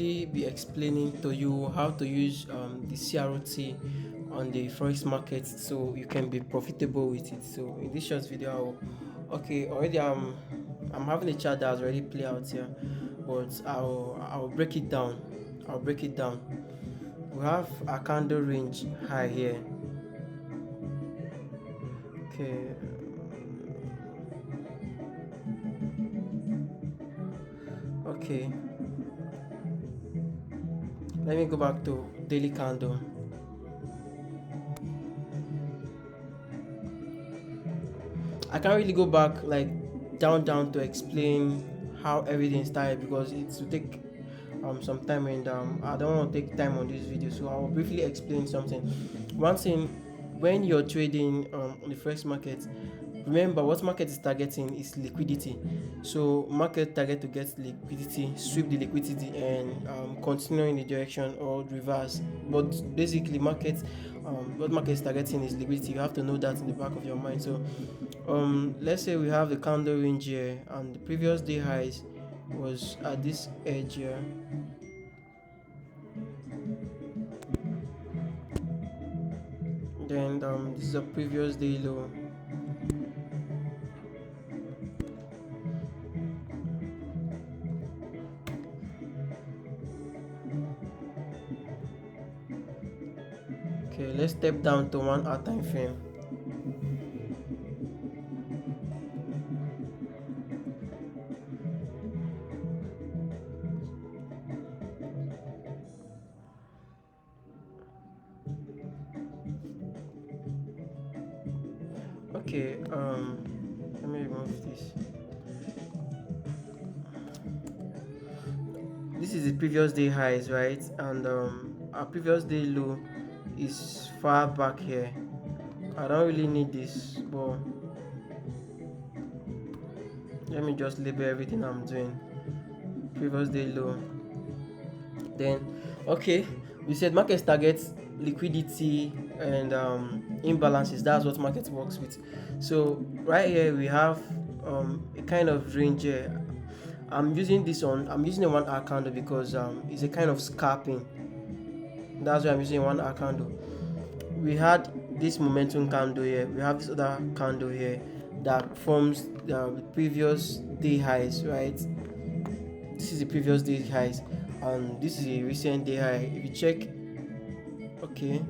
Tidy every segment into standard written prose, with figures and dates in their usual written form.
briefly be explaining to you how to use the CRT on the forex market so you can be profitable with it. So in this short video, okay, already I'm having a chart that has already played out here, but I'll break it down. I'll break it down. We have a candle range high here. Okay, okay. Let me go back to daily candle. I can't really go back like down to explain how everything started because it will take some time, and I don't want to take time on this video, so I'll briefly explain something. One thing, when you're trading on the forex market, remember what market is targeting is liquidity. So market target to get liquidity, sweep the liquidity, and continue in the direction or reverse. But basically market, what market is targeting is liquidity. You have to know that in the back of your mind. So let's say we have the candle range here, and the previous day highs was at this edge here. Then this is a previous day low. Okay, let's step down to 1 hour time frame. Okay, let me remove this. This is the previous day highs, right? And our previous day low is far back here. I don't really need this, but let me just label everything I'm doing. Previous day low. Then, okay, we said market targets liquidity and imbalances. That's what market works with. So right here we have a kind of range here. I'm using a 1 hour candle because it's a kind of scalping. That's why I'm using a 1 hour candle. We had this momentum candle here. We have this other candle here that forms the previous day highs, right? This is the previous day highs, and this is a recent day high. If you check, okay,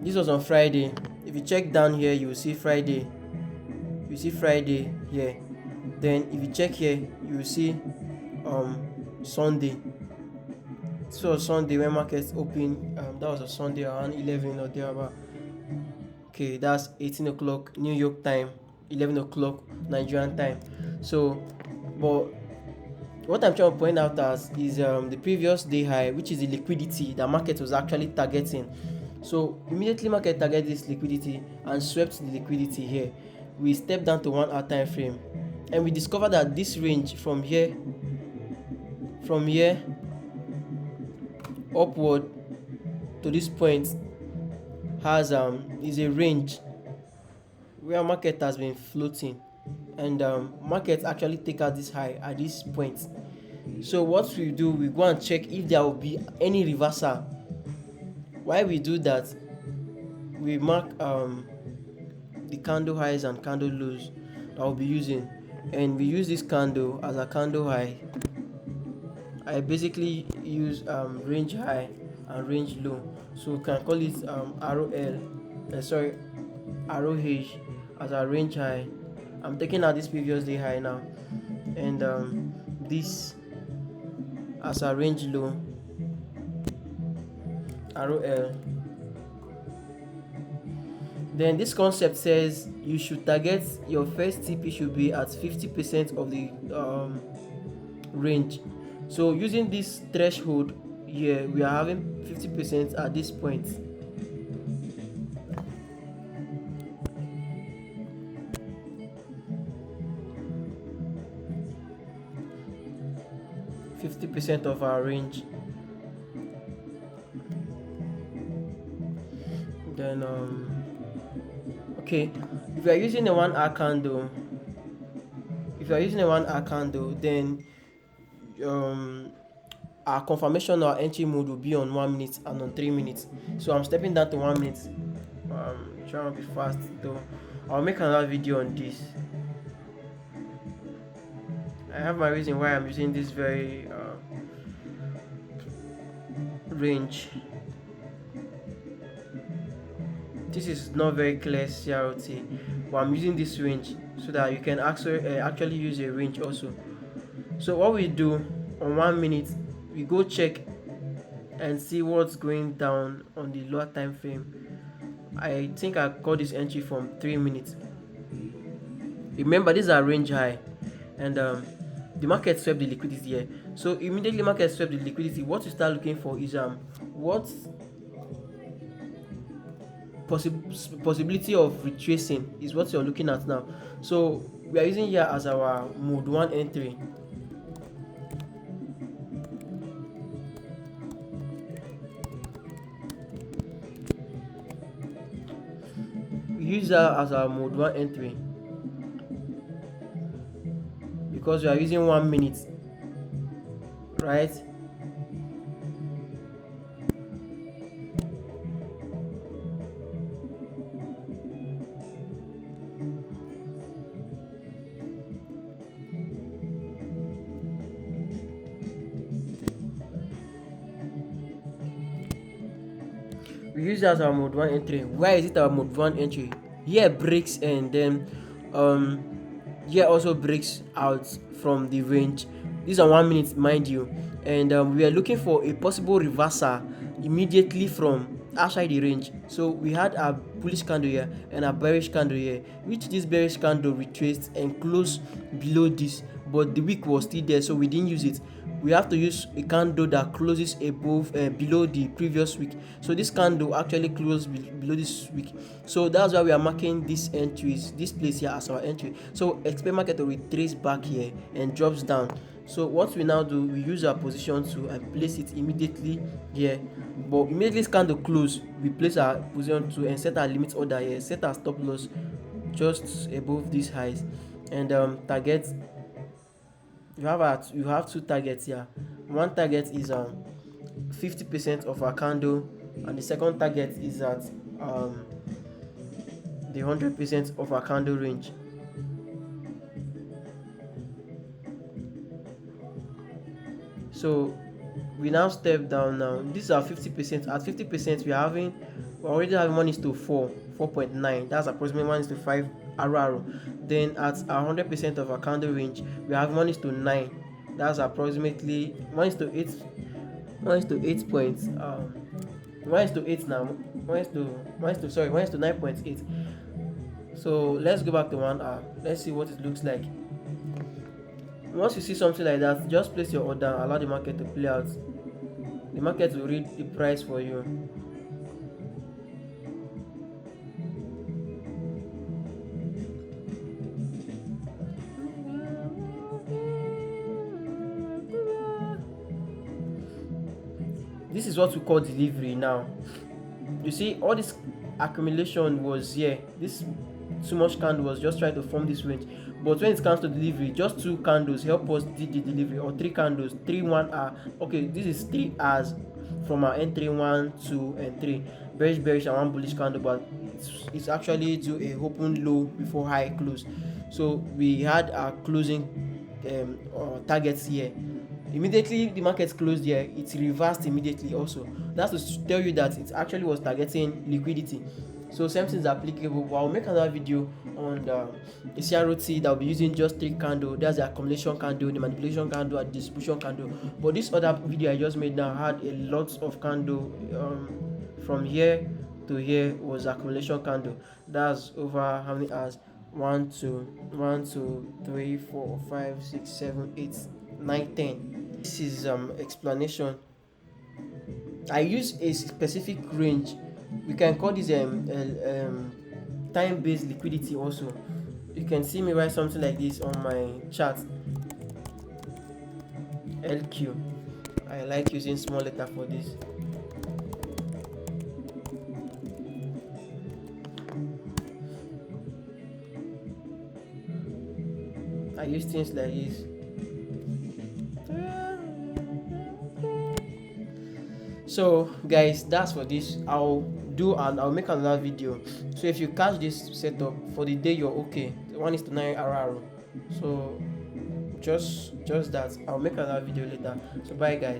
this was on Friday. If you check down here, you will see Friday. You see Friday here. Then if you check here, you will see Sunday. This was Sunday when markets open. That was a Sunday around 11 or thereabout. Okay, that's 18 o'clock New York time, 11 o'clock Nigerian time. So, but what I'm trying to point out as is the previous day high, which is the liquidity that market was actually targeting. So immediately market targeted this liquidity and swept the liquidity here. We stepped down to 1 hour time frame, and we discovered that this range from here upward to this point has is a range where market has been floating, and market actually take out this high at this point. So what we do, we go and check if there will be any reversal. Why we do that, we mark the candle highs and candle lows that we'll be using, and we use this candle as a candle high. I basically use range high and range low, so we can call it arrow H as a range high. I'm taking out this previous day high now, and this as a range low, arrow L. Then this concept says you should target your first TP should be at 50% of the range. So using this threshold here, we are having 50% at this point. %50 of our range. Then okay, if we are using a 1 hour candle, if you are using a 1 hour candle, then um our confirmation or entry mode will be on 1 minute and on 3 minutes. So I'm stepping down to 1 minute. Trying to be fast though. I'll make another video on this. I have my reason why I'm using this very range. This is not very clear CRT, but I'm using this range so that you can actually use a range also. So what we do on 1 minute, we go check and see what's going down on the lower time frame. I think I got this entry from 3 minutes. Remember, these are range high, and the market swept the liquidity here. So immediately market swept the liquidity. What you start looking for is what possibility of retracing is what you're looking at now. So we are using here as our mode 1 entry. We use that as our mode 1 entry because we are using 1 minute, right? We use that as our mode 1 entry. Why is it our mode 1 entry? Here breaks, and then here also breaks out from the range. These are 1 minute, mind you, and we are looking for a possible reversal immediately from outside the range. So we had a bullish candle here and a bearish candle here, which this bearish candle retraced and closed below this, but the wick was still there, so we didn't use it. We have to use a candle that closes above below the previous week. So this candle actually closed below this week, so that's why we are marking these entries, this place here, as our entry. So expect market to retrace back here and drops down. So what we now do, we use our position to place it immediately here, but immediately this candle close, we place our position to and set our limit order here, set our stop loss just above these highs, and target. You have two targets here. One target is 50% of our candle, and the second target is at the 100% of our candle range. So we now step down now. This is our 50%. At 50%, we're already having 1:4, 4.9. That's approximately 1:5 arrow. Then at 100% of our candle range, we have 1:9. That's approximately 1:8. 1:8 points. 1:8 now. 1:9.8. So let's go back to 1 hour. Let's see what it looks like. Once you see something like that, just place your order, allow the market to play out. The market will read the price for you. This is what we call delivery now. You see, all this accumulation was here. This too much candle was just trying to form this range, but when it comes to delivery, just 2 candles help us did the delivery, or 3 candles, 3 1 hour. Okay, this is 3 hours from our entry 1, 2 and 3. Bearish and 1 bullish candle, but it's actually to a open low before high close. So we had our closing targets here. Immediately the market closed here, it reversed immediately also. That's to tell you that it actually was targeting liquidity. So same thing is applicable, but I'll make another video on the CRT that will be using just 3 candle. That's the accumulation candle, the manipulation candle, and distribution candle. But this other video I just made now had a lot of candle. From here to here was accumulation candle. That's over how many hours? 1 2 3 4 5 6 7 8 9 10. This is explanation. I use a specific range. We can call this time-based liquidity also. You can see me write something like this on my chart. LQ. I like using small letter for this. I use things like this. So guys, that's for this. I'll make another video. So if you catch this setup for the day, you're okay. 1:9 RR. So just that. I'll make another video later. So bye guys.